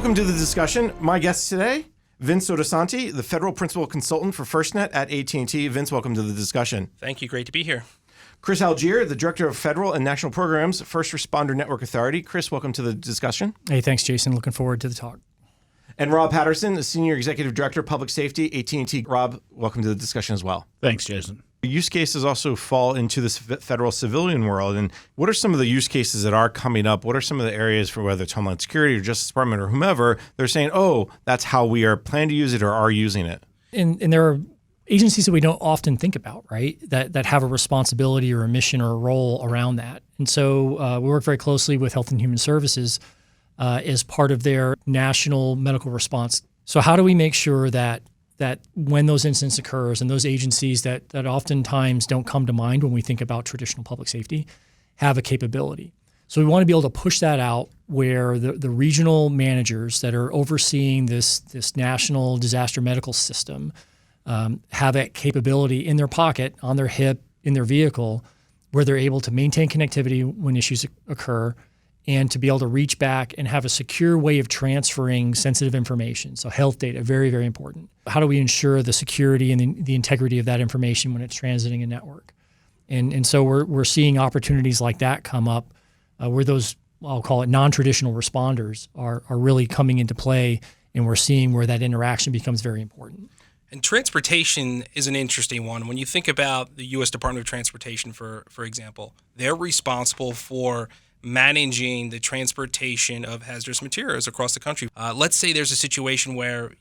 Welcome to the discussion. My guest today, Vince Sotosanti, the Federal Principal Consultant for FirstNet at AT&T. Vince, welcome to the discussion. Thank you. Great to be here. Chris Algier, the Director of Federal and National Programs, First Responder Network Authority. Chris, welcome to the discussion. Hey, thanks, Jason. Looking forward to the talk. And Rob Patterson, the Senior Executive Director of Public Safety, AT&T. Rob, welcome to the discussion as well. Thanks, Jason. Use cases also fall into this federal civilian world. And what are some of the use cases that are coming up? What are some of the areas for whether it's Homeland Security or Justice Department or whomever, they're saying, oh, that's how we are planning to use it or are using it? And there are agencies that we don't often think about, right, that have a responsibility or a mission or a role around that. And so we work very closely with Health and Human Services as part of their national medical response. So how do we make sure that when those incidents occurs and those agencies that oftentimes don't come to mind when we think about traditional public safety have a capability? So we want to be able to push that out where the regional managers that are overseeing this national disaster medical system have that capability in their pocket, on their hip, in their vehicle, where they're able to maintain connectivity when issues occur and to be able to reach back and have a secure way of transferring sensitive information. So health data, very, very important. How do we ensure the security and the integrity of that information when it's transiting a network? And so we're seeing opportunities like that come up where those, I'll call it non-traditional responders are really coming into play, and we're seeing where that interaction becomes very important. And transportation is an interesting one. When you think about the U.S. Department of Transportation, for example, they're responsible for managing the transportation of hazardous materials across the country. Let's say there's a situation where,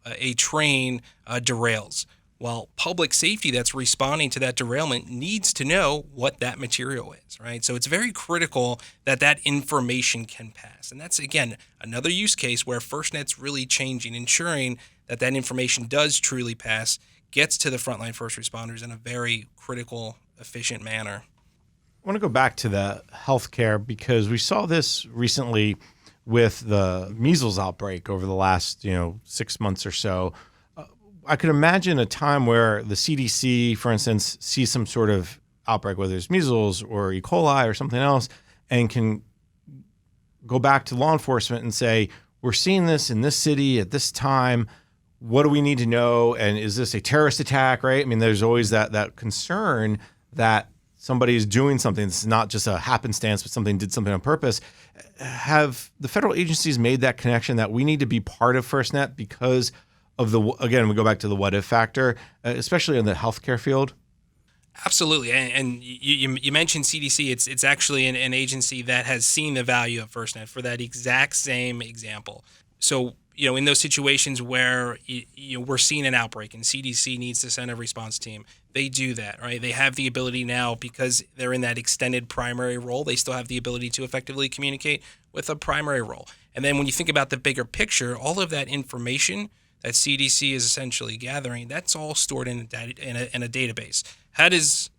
a train derails. Well, public safety that's responding to that derailment needs to know what that material is, right? So it's very critical that information can pass. And that's, again, another use case where FirstNet's really changing, ensuring that information does truly pass, gets to the frontline first responders in a very critical, efficient manner. I want to go back to the healthcare because we saw this recently with the measles outbreak over the last 6 months or so. I could imagine a time where the CDC, for instance, sees some sort of outbreak, whether it's measles or E. coli or something else, and can go back to law enforcement and say, we're seeing this in this city at this time. What do we need to know? And is this a terrorist attack, right? I mean, there's always that concern that somebody is doing something. It's not just a happenstance, but did something on purpose. Have the federal agencies made that connection that we need to be part of FirstNet because of again, we go back to the what if factor, especially in the healthcare field? Absolutely. And you mentioned CDC. It's actually an agency that has seen the value of FirstNet for that exact same example. So, in those situations where we're seeing an outbreak and CDC needs to send a response team, they do that, right? They have the ability now, because they're in that extended primary role, they still have the ability to effectively communicate with a primary role. And then when you think about the bigger picture, all of that information that CDC is essentially gathering, that's all stored in a database. How does,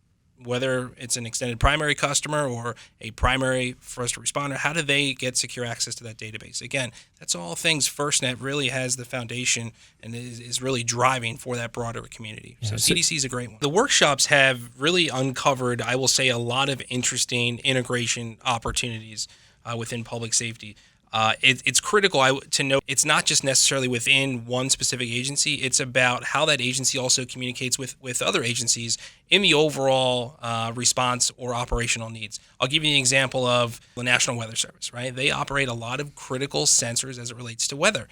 whether it's an extended primary customer or a primary first responder, how do they get secure access to that database? Again, that's all things FirstNet really has the foundation and is really driving for that broader community. So CDC is a great one. The workshops have really uncovered, I will say, a lot of interesting integration opportunities within public safety. It's critical to note it's not just necessarily within one specific agency. It's about how that agency also communicates with other agencies in the overall response or operational needs. I'll give you an example of the National Weather Service, right? They operate a lot of critical sensors as it relates to weather.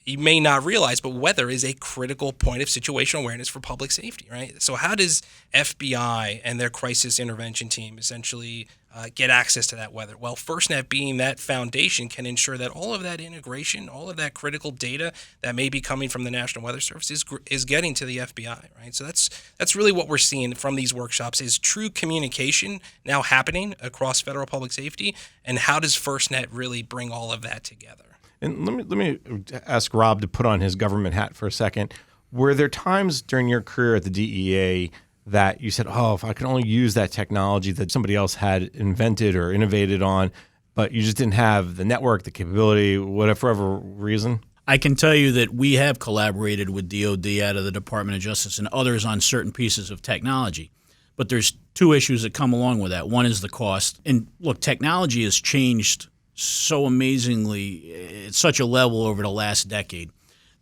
You may not realize, but weather is a critical point of situational awareness for public safety, right? So how does FBI and their crisis intervention team essentially get access to that weather? Well, FirstNet being that foundation can ensure that all of that integration, all of that critical data that may be coming from the National Weather Service is getting to the FBI, right? So that's really what we're seeing from these workshops is true communication now happening across federal public safety, and how does FirstNet really bring all of that together? And let me ask Rob to put on his government hat for a second. Were there times during your career at the DEA that you said, oh, if I could only use that technology that somebody else had invented or innovated on, but you just didn't have the network, the capability, whatever reason? I can tell you that we have collaborated with DOD out of the Department of Justice and others on certain pieces of technology. But there's two issues that come along with that. One is the cost. And look, technology has changed so amazingly at such a level over the last decade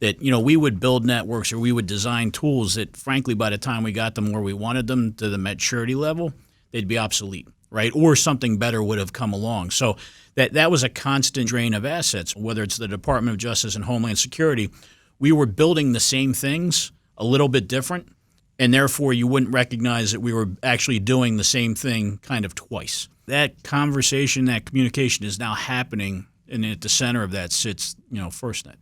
that, we would build networks or we would design tools that, frankly, by the time we got them where we wanted them to the maturity level, they'd be obsolete, right? Or something better would have come along. So that was a constant drain of assets, whether it's the Department of Justice and Homeland Security. We were building the same things a little bit different, and therefore you wouldn't recognize that we were actually doing the same thing kind of twice. That conversation, that communication is now happening, and at the center of that sits, FirstNet.